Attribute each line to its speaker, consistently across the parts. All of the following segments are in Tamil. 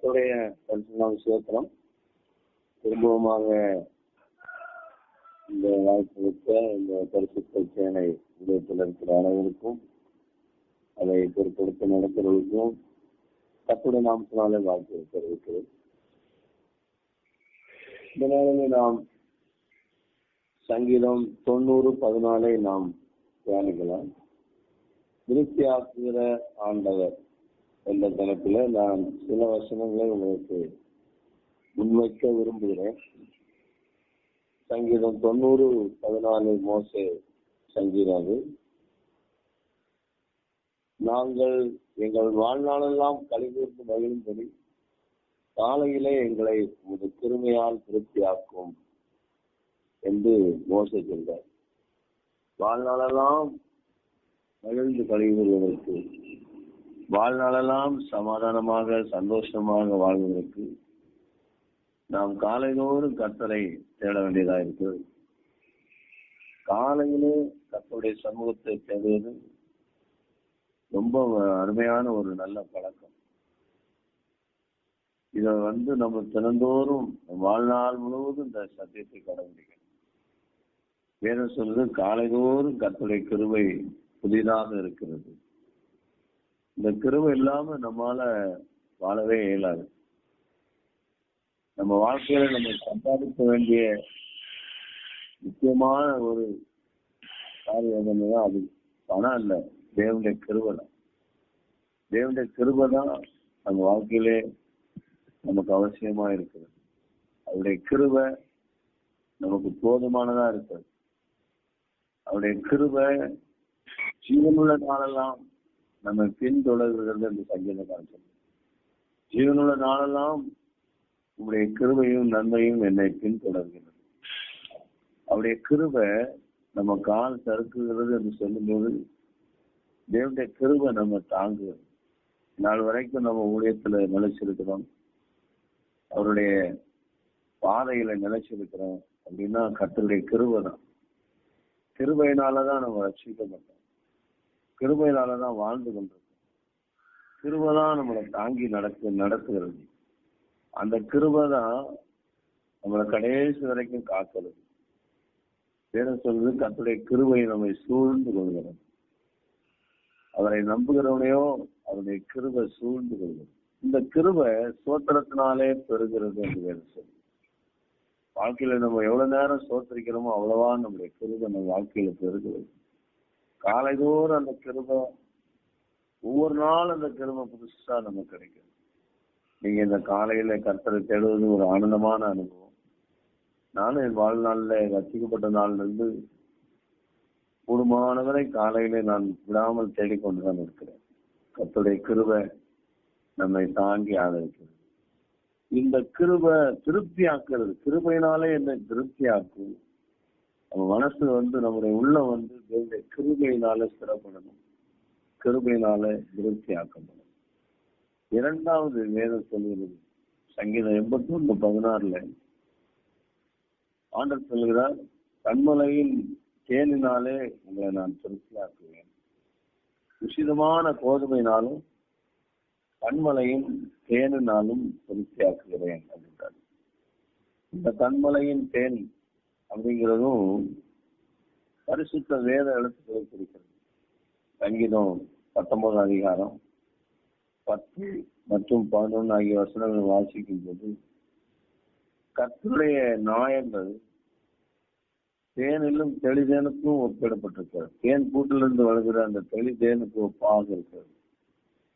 Speaker 1: கர்த்தருடைய பரிசுத்தநாம ஸ்தோத்திரம். திரும்பவுமாக இந்த வாய்ப்பு இந்த பரிசுத்த சேனை உலகத்தில் இருக்கிற அனைவருக்கும், அதை பொறுப்படுத்த நடக்கிறவர்களுக்கும் கர்த்தருடைய நாமத்தினாலே வாழ்த்து தெரிவிக்கிறேன். இந்த நேரத்தில் நாம் சங்கீதம் 90:14 நாம் தியானிக்கலாம். திருப்தியாக்குகிற ஆண்டவர் என்ற தலைப்பில் நான் சில வசனங்களை உங்களுக்கு முன்வைக்க விரும்புகிறேன். சங்கீதம் 90:14 மோசே சங்கீதம். நாங்கள் எங்கள் வாழ்நாளெல்லாம் களிகூர்ந்து மகிழும்படி காலையிலே எங்களை உமது கிருபையால் திருப்தியாக்கும் என்று மோசே சொல்றார். வாழ்நாளெல்லாம் மகிழ்ந்து கழிவுவதற்கு, வாழ்நாளெல்லாம் சமாதானமாக சந்தோஷமாக வாழ்வதற்கு நாம் காலைதோறும் கர்த்தரை தேட வேண்டியதாக இருக்கிறது. காலையிலே கர்த்தருடைய சமூகத்தை தேடுவது ரொம்ப அருமையான ஒரு நல்ல பழக்கம். இதை நம்ம தினந்தோறும் வாழ்நாள் முழுவதும் இந்த சத்தியத்தை கடைபிடிக்கணும். வேதம் சொல்லுது, காலைதோறும் கர்த்தருடைய கிருபை புதிதாக இருக்கிறது. இந்த கிருபை இல்லாம நம்மால வாழவே இயலாது. நம்ம வாழ்க்கையில நம்ம சம்பாதிக்க வேண்டிய முக்கியமான ஒரு காரியம் என்னதான், அது பணம் இல்ல, தேவனுடைய கிருபை தான். தேவனுடைய கிருபை தான் நம்ம வாழ்க்கையிலே நமக்கு அவசியமா இருக்கிறது. அவருடைய கிருபை நமக்கு போதுமானதா இருக்கிறது. அவருடைய கிருபை ஜீவனுள்ள நாளெல்லாம் நம்ம பின்தொடர்கிறது என்று சங்கீதக்காரன் சொல்றார். ஜீவனுள்ள நாளெல்லாம் உங்களுடைய கிருபையும் நன்மையும் என்னை பின்தொடர்கிறது. அவருடைய கிருபை நம்ம கால் சறுக்குகிறது என்று சொல்லும்போது தேவனுடைய கிருபை நம்ம தாங்குகிறது. நாள் வரைக்கும் நம்ம ஊழியத்துல நிலைச்சிருக்கிறோம், அவருடைய பாதையில நிலைச்சிருக்கிறோம் அப்படின்னா கர்த்தருடைய கிருபை தான். கிருபையினாலதான் நம்ம ரட்சிக்கப்பட்டோம், கிருபையினாலதான் வாழ்ந்து கொண்டிருக்கோம். கிருபை தான் நம்மளை தாங்கி நடத்துகிறது. அந்த கிருபை தான் நம்மளை கடைசி வரைக்கும் காக்கிறது. வேதம் சொல்றது, கர்த்தருடைய கிருபை நம்மை சூழ்ந்து கொள்கிறது. அவரை நம்புகிறவனையோ அவருடைய கிருபை சூழ்ந்து கொள்கிறது. இந்த கிருபை சோத்திரத்தினாலே பெறுகிறது என்று வேதம் சொல்லுது. வாழ்க்கையில நம்ம எவ்வளவு நேரம் சோத்திரிக்கிறோமோ அவ்வளவா நம்முடைய கிருபை நம்ம வாழ்க்கையில பெறுகிறது. காலைதோறும் அந்த கிருபை, ஒவ்வொரு நாள் அந்த கிருபை புதுசா நமக்கு கிடைக்கும். நீங்க இந்த காலையில கர்த்தரை தேடுவது ஒரு ஆனந்தமான அனுபவம். நானும் என் வாழ்நாள்ல ரசிக்கப்பட்ட நாள்ல இருந்து கூடுமானவரை காலையில நான் விடாமல் தேடிக்கொண்டுதான் இருக்கிறேன். கர்த்தருடைய கிருபை நம்மை தாங்கி ஆதரிக்கிறது. இந்த கிருபை திருப்தி ஆக்குறது. கிருபையினாலே என்னை திருப்தி ஆக்கும். நம்ம மனசு நம்முடைய உள்ள தேவனுடைய கிருபையினால ஸ்திரப்படணும், கிருபையினால திருப்தி ஆக்கப்படும். இரண்டாவது வேதம் சொல்கிறது, சங்கீதம் 81:16 ஆண்டவர் சொல்கிறார், கண்மலையின் தேனினாலே உங்களை நான் திருப்தி ஆக்குவேன். உசிதமான கோதுமையினாலும் கண்மலையின் தேனினாலும் திருப்தி ஆக்குகிறேன் அப்படின்றார். இந்த கண்மலையின் தேன் அப்படிங்கிறதும் பரிசுத்த வேத எழுத்துக்களை குறிக்கிறது. சங்கீதம் 19 10 மற்றும் 11 ஆகிய வசனங்கள் வாசிக்கும் போது கர்த்தருடைய நியாயங்கள் தேனிலும் தெளிதேனுக்கும் ஒப்பிடப்பட்டிருக்கிறது. தேன் கூட்டிலிருந்து வருகிற அந்த தெளிதேனுக்கு ஒப்பாக இருக்கிறது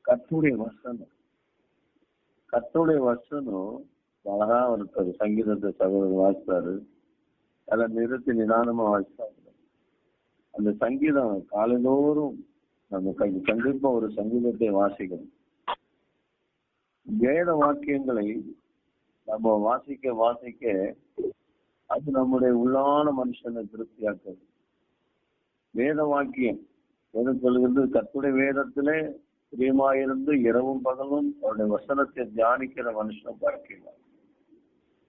Speaker 1: கர்த்தருடைய வசனம். கர்த்தருடைய வசனம் அழகா இருக்கிறது. சங்கீதத்தை சகோதரர் வாசித்தாரு, அதை நிறுத்தி நிதானமா வாசித்தாரு. அந்த சங்கீதம் காலைதோறும் நம்ம கண்டிப்பா ஒரு சங்கீதத்தை வாசிக்கணும். வேத வாக்கியங்களை நம்ம வாசிக்க வாசிக்க அது நம்முடைய உள்ளான மனுஷனை திருப்தியாக்குது. வேத வாக்கியம் எது சொல்கிறது, கர்த்தருடைய வேதத்திலே பிரியமாயிருந்து இரவும் பகலும் அவருடைய வசனத்தை தியானிக்கிற மனுஷனை பார்க்கிறார்.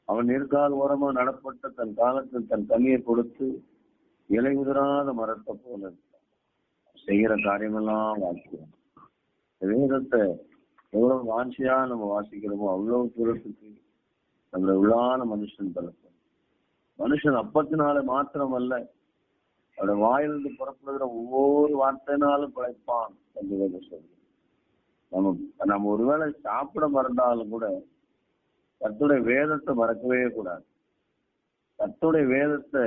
Speaker 1: அவன் நீர்கால் ஓரமா நடப்பட்ட தன் காலத்தில் தன் கனியை கொடுத்து இலை உதிராத மரத்தை போல செய்கிற காரியமெல்லாம் வாக்கியம். வேதத்தை எவ்வளவு வாஞ்சியா நம்ம வாசிக்கிறோமோ அவ்வளவு தூரத்துக்கு நம்மளை உள்ளான மனுஷன் பிறக்கும். மனுஷன் அப்பத்தினால மாத்திரம் அல்ல, அவருடைய வாயிலிருந்து புறப்படுகிற ஒவ்வொரு வார்த்தையினாலும் பிழைப்பான் என்று சொல்லு. நம்ம ஒருவேளை சாப்பிட மறந்தாலும் கூட கர்த்தருடைய வேதத்தை மறக்கவே கூடாது. கர்த்தருடைய வேதத்தை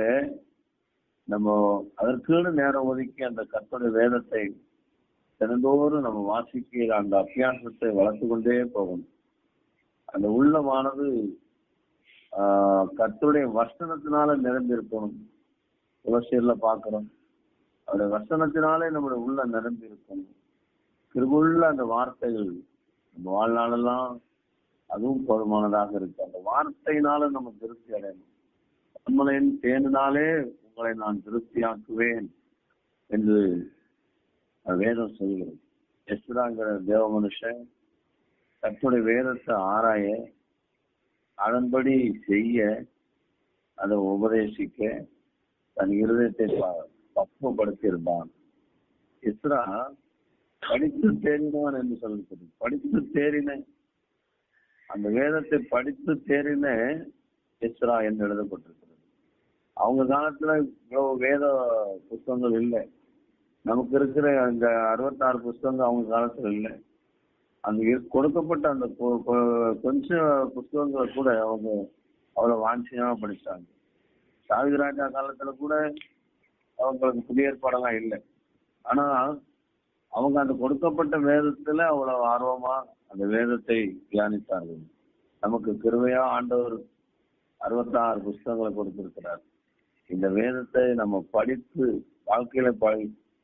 Speaker 1: நம்ம அதற்குன்னு நேரம் ஒதுக்கி அந்த கர்த்தருடைய வேதத்தை தினந்தோறும் நம்ம வாசிக்கிற அந்த அபியாசத்தை வளர்த்து கொண்டே போகணும். அந்த உள்ளமானது கர்த்தருடைய வசனத்தினால நிரம்பி துளசியில பாக்குறோம். அவருடைய வசனத்தினாலே நம்முடைய உள்ள நிரம்பி இருக்கணும். கிருபையுள்ள அந்த வார்த்தைகள் நம்ம வாழ்நாளெல்லாம் அதுவும் போதுமானதாக இருக்கு. அந்த வார்த்தையினால நம்ம திருப்தி அடையணும். நம்மளின் தேனினாலே உங்களை நான் திருப்தியாக்குவேன் என்று வேதம் சொல்கிறது. எஸ்ராங்கிற தேவ மனுஷன் கர்த்தருடைய வேதத்தை ஆராய, அதன்படி செய்ய, அதை உபதேசிக்க தன் இருதயத்தை பக்குவப்படுத்தி இருந்தான். எஸ்ரா படித்து தேறினான் என்று சொல்லுகிறது. படித்து தேறின அந்த வேதத்தை படித்து தேறின எஸ்ரா என்று எழுதப்பட்டிருக்கிறது. அவங்க காலத்துல இவ்வளவு வேத புத்தகங்கள் இல்லை. நமக்கு இருக்கிற அந்த 66 புத்தகங்கள் அவங்க காலத்துல இல்லை. அந்த கொடுக்கப்பட்ட அந்த கொஞ்சம் புத்தகங்களை கூட அவங்க அவ்வளவு வாஞ்சியமா படிச்சாங்க. தாவீது ராஜா காலத்துல கூட அவங்களுக்கு புதிய ஏற்பாடெல்லாம் இல்லை. ஆனா அவங்க அந்த கொடுக்கப்பட்ட வேதத்துல அவ்வளவு ஆர்வமா அந்த வேதத்தை தியானித்தார்கள். நமக்கு கிருபையா ஆண்டவர் 66 புத்தகங்களை கொடுத்திருக்கிறார். இந்த வேதத்தை நம்ம படித்து வாழ்க்கையில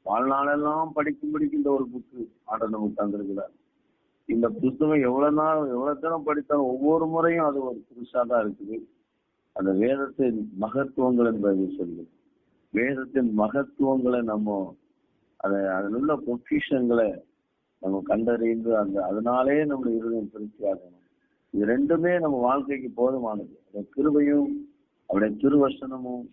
Speaker 1: வாழ்நாளெல்லாம் படிக்கும்படிக்கு இந்த ஒரு புக்கு ஆண்டவர் நமக்கு தந்திருக்கிறார். இந்த புத்தகம் எவ்வளவு தரம் படித்தாலும் ஒவ்வொரு முறையும் அது ஒரு புதுசா தான் இருக்குது. அந்த வேதத்தின் மகத்துவங்கள் என்பதை சொல்லுது. வேதத்தின் மகத்துவங்களை நம்ம அதில் உள்ள பொக்கிஷங்களை நம்ம கண்டறிந்து அதனாலே நம்முடைய இருதயம் திருப்தி ஆகணும். இது ரெண்டுமே நம்ம வாழ்க்கைக்கு போதுமானது. அந்த கிருபையும் அவருடைய திருவசனமும்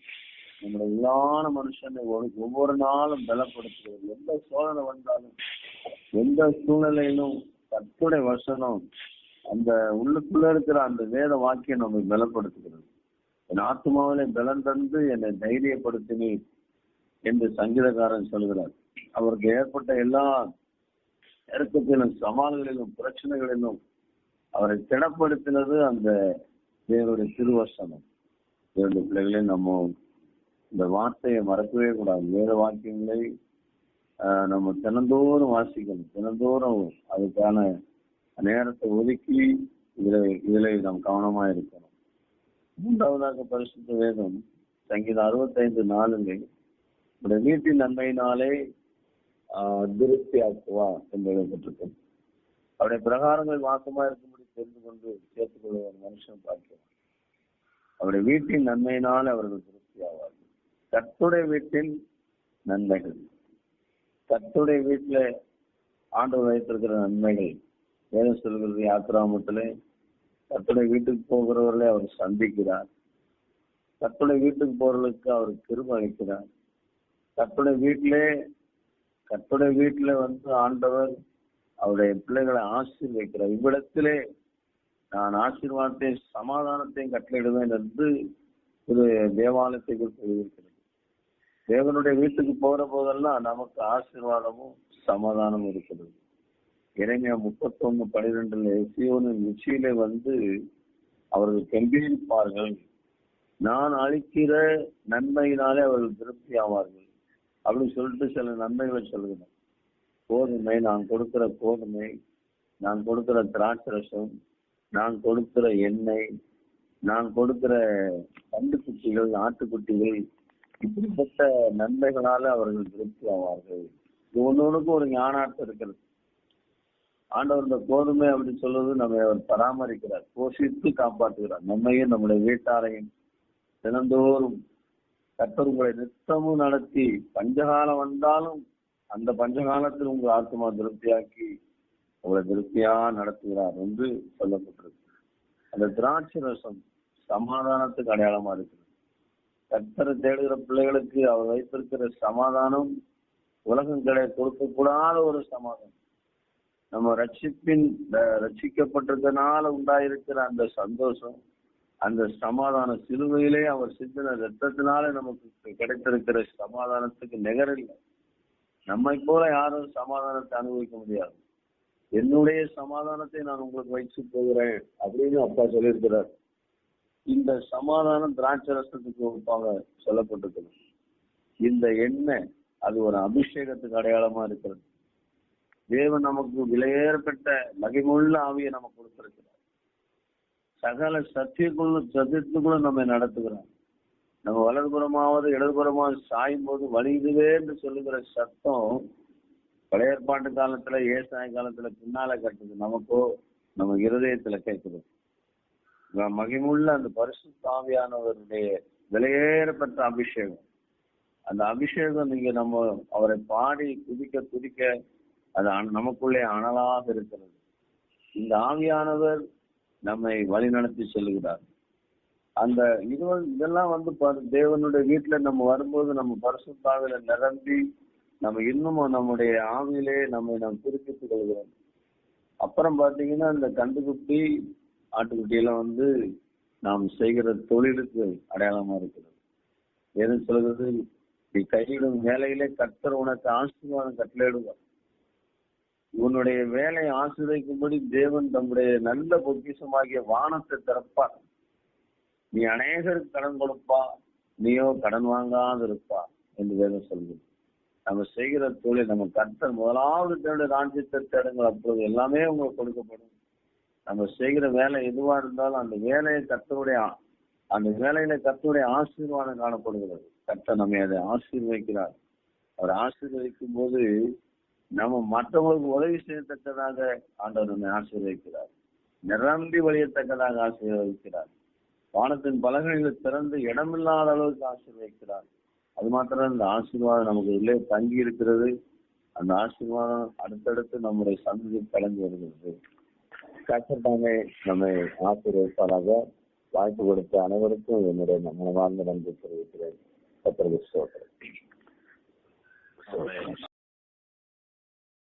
Speaker 1: நம்முடைய உள்ளான மனுஷனை ஒவ்வொரு நாளும் பலப்படுத்துகிறது. எந்த சோதனை வந்தாலும் எந்த சூழ்நிலையிலும் கர்த்தருடைய வசனம் அந்த உள்ளுக்குள்ள இருக்கிற அந்த வேத வாக்கியம் நம்ம பலப்படுத்துகிறது. என் ஆத்மாவிலே பலம் தந்து என்னை தைரியப்படுத்தினீர் என்று சங்கீதக்காரன் சொல்கிறார். அவருக்கு ஏற்பட்ட எல்லா நெருக்கத்திலும் சவால்களிலும் பிரச்சனைகளிலும் அவரை திடப்படுத்தினது அந்த தேவனுடைய திருவசனம். தேவனுடைய பிள்ளைகளே, நம்ம இந்த வார்த்தையை மறக்கவே கூடாது. வேத வாக்கியங்களை நம்ம தினந்தோறும் வாசிக்கணும். தினந்தோறும் அதுக்கான நேரத்தை ஒதுக்கி இதுல நாம் கவனமா இருக்கணும். மூன்றாவதாக பரிசுத்த வேதம் சங்கீதம் 65:4 உடைய வீட்டின் நன்மையினாலே திருப்தி ஆக்குவா என்று எழுதப்பட்டிருக்கு. அவருடைய பிரகாரங்கள் வாக்கமா இருக்கும்படி தெரிந்து கொண்டு சேர்த்துக் கொள்ள ஒரு மனுஷன் பார்க்கிறார். அவருடைய வீட்டின் நன்மையினால் அவர்கள் திருப்தி ஆவார்கள். கர்த்தருடைய வீட்டின் நன்மைகள், கர்த்தருடைய வீட்டுல ஆண்டவர் வைத்திருக்கிற நன்மைகள் வேதம் சொல்கிறது. யாத்திராமத்திலே கர்த்தருடைய வீட்டுக்கு போகிறவர்களை அவர் சந்திக்கிறார். கர்த்தருடைய வீட்டுக்கு போறவர்களுக்கு அவர் கிருபை அளிக்கிறார். கர்த்தருடைய வீட்டுல ஆண்டவர் அவருடைய பிள்ளைகளை ஆசீர்வதிக்கிறார். இவ்விடத்திலே நான் ஆசீர்வாதத்தையும் சமாதானத்தையும் கட்டளையிடுவேன் என்று ஒரு தேவாலயத்தை குறித்து எழுதியிருக்கிறது. தேவனுடைய வீட்டுக்கு போற போதெல்லாம் நமக்கு ஆசீர்வாதமும் சமாதானமும் இருக்கிறது. எரேமியா 31:12 சீயோனின் உச்சியிலே அவர்கள் கெம்பீரிப்பார்கள், நான் அளிக்கிற நன்மையினாலே அவர்கள் திருப்தி ஆவார்கள் அப்படின்னு சொல்லிட்டு சில நன்மைகளை சொல்லுகிறேன். கோதுமை, நான் கொடுக்கிற கோதுமை, நான் கொடுக்கிற திராட்சரசம், நான் கொடுக்கிற எண்ணெய், நான் கொடுக்கிற கண்டுக்குட்டிகள், ஆட்டுக்குட்டிகள், இப்படிப்பட்ட நன்மைகளால அவர்கள் திருப்தி ஆவார்கள். இது ஒன்னொன்னுக்கும் ஒரு ஞானார்த்தம் இருக்கிறது. ஆண்டவர் இந்த கோதுமை அப்படின்னு சொல்றது நம்ம அவர் பராமரிக்கிறார், போஷித்து காப்பாற்றுகிறார். நம்மையும் நம்முடைய வீட்டாரையும் தினந்தோறும் கர்த்தர் உங்களை நித்தமும் நடத்தி பஞ்சகாலம் வந்தாலும் அந்த பஞ்சகாலத்தில் உங்கள் ஆத்மா திருப்தியாக்கி உங்களை திருப்தியா நடத்துகிறார் என்று சொல்லப்பட்டிருக்கு. அந்த திராட்சை ரசம் சமாதானத்துக்கு அடையாளமா இருக்கிறது. கர்த்தரை தேடுகிற பிள்ளைகளுக்கு அவர் வைத்திருக்கிற சமாதானம் உலகம் கொடுக்க கூடாத ஒரு சமாதானம். நம்ம ரட்சிக்கப்பட்டதுனால உண்டாயிருக்கிற அந்த சந்தோஷம், அந்த சமாதானம், சிலுவையிலே அவர் சிந்தின ரத்தத்தினால நமக்கு கிடைத்திருக்கிற சமாதானத்துக்கு நிகரில்லை. நம்மை போல யாரும் சமாதானத்தை அனுபவிக்க முடியாது. என்னுடைய சமாதானத்தை நான் உங்களுக்கு வைத்து போகிறேன் அப்படின்னு அப்பா சொல்லியிருக்கிறார். இந்த சமாதானம் திராட்சை ரசத்துக்கு ஒப்பாக சொல்லப்பட்டிருக்கிறது. இந்த எண்ணெய் அது ஒரு அபிஷேகத்துக்கு அடையாளமா இருக்கிறது. தேவன் நமக்கு விலையேறப்பட்ட மகிமுள்ள ஆவியை நமக்கு கொடுத்திருக்கிறார். சகல சத்தியத்துக்குள்ளும் நம்மை நடத்துகிறார். நம்ம வலதுபுறமாவது இடதுபுறமாவது சாயும் போது வலியுதுவே என்று சொல்லுகிற சத்தம் பழைய ஏற்பாட்டு காலத்துல ஏசாய காலத்துல பின்னால கட்டுது, நமக்கோ நம்ம இருதயத்துல கேட்குது. மகிமுள்ள அந்த பரிசுத்த ஆவியானவருடைய விலையேறப்பட்ட அபிஷேகம், அந்த அபிஷேகம் நீங்க நம்ம அவரை பாடி குதிக்க குதிக்க அது நமக்குள்ளே அனலாக இருக்கிறது. இந்த ஆவியானவர் நம்மை வழி நடத்தி செல்கிறார். அந்த இதெல்லாம் தேவனுடைய வீட்டுல நம்ம வரும்போது நம்ம பரிசுத்த ஆவியில நிரம்பி நம்ம இன்னும் நம்முடைய ஆவியிலே நாம் புதுப்பித்துக் கொள்கிறோம். அப்புறம் பாத்தீங்கன்னா இந்த கண்டுகுட்டி ஆட்டுக்குட்டி எல்லாம் நாம் செய்கிற தொழிலுக்கு அடையாளமா இருக்கிறது. எது சொல்கிறது, நீ கையிடும் வேலையிலே கர்த்தர் உனக்கு ஆசீர்வாதம் கட்டளையிடுவார். உன்னுடைய வேலையை ஆசீர்வதிக்கும்படி தேவன் தம்முடைய நல்ல பொக்கிஷமாகிய வானத்தை திறப்பார். நீ அநேகருக்கு கடன் கொடுப்பா, நீயோ கடன் வாங்காது இருப்பா என்று வேதம் சொல்லுது. நம்ம செய்கிற தொழில் நம்ம கர்த்தர் முதலாவது தேவையான ராஜ்யத்தை தேடுங்கள், அப்பொழுது எல்லாமே உங்களுக்கு கொடுக்கப்படும். நம்ம செய்கிற வேலை எதுவா இருந்தாலும் அந்த வேலையை அந்த வேலையில கர்த்தருடைய ஆசீர்வாதம் காணப்படுகிறது. கர்த்தர் நம்மை அதை ஆசீர்வதிக்கிறார். அவர் ஆசீர்வதிக்கும் போது நம்ம மற்றவங்களுக்கு உதவி செய்யத்தக்கதாக ஆண்டவர் நம்மை ஆசீர்வதிக்கிறார். நிரம்பி வழியத்தக்கதாக ஆசீர்வதிக்கிறார். வானத்தின் பலகைகளை திறந்து இடமில்லாத அளவுக்கு ஆசீர்வதிக்கிறார். அது மாத்திரம் இந்த ஆசீர்வாதம் நமக்கு உள்ளே தங்கி இருக்கிறது. அந்த ஆசீர்வாதம் அடுத்தடுத்து நம்முடைய சந்ததி கலந்து வருகிறது. கர்த்தர் தாமே நம்மை ஆசீர்வதிப்பாராக. வாய்ப்பு கொடுத்த அனைவருக்கும் என்னுடைய மனமார்ந்த நன்றி தெரிவிக்கிறேன். கர்த்தருக்கு ஸ்தோத்திரம்.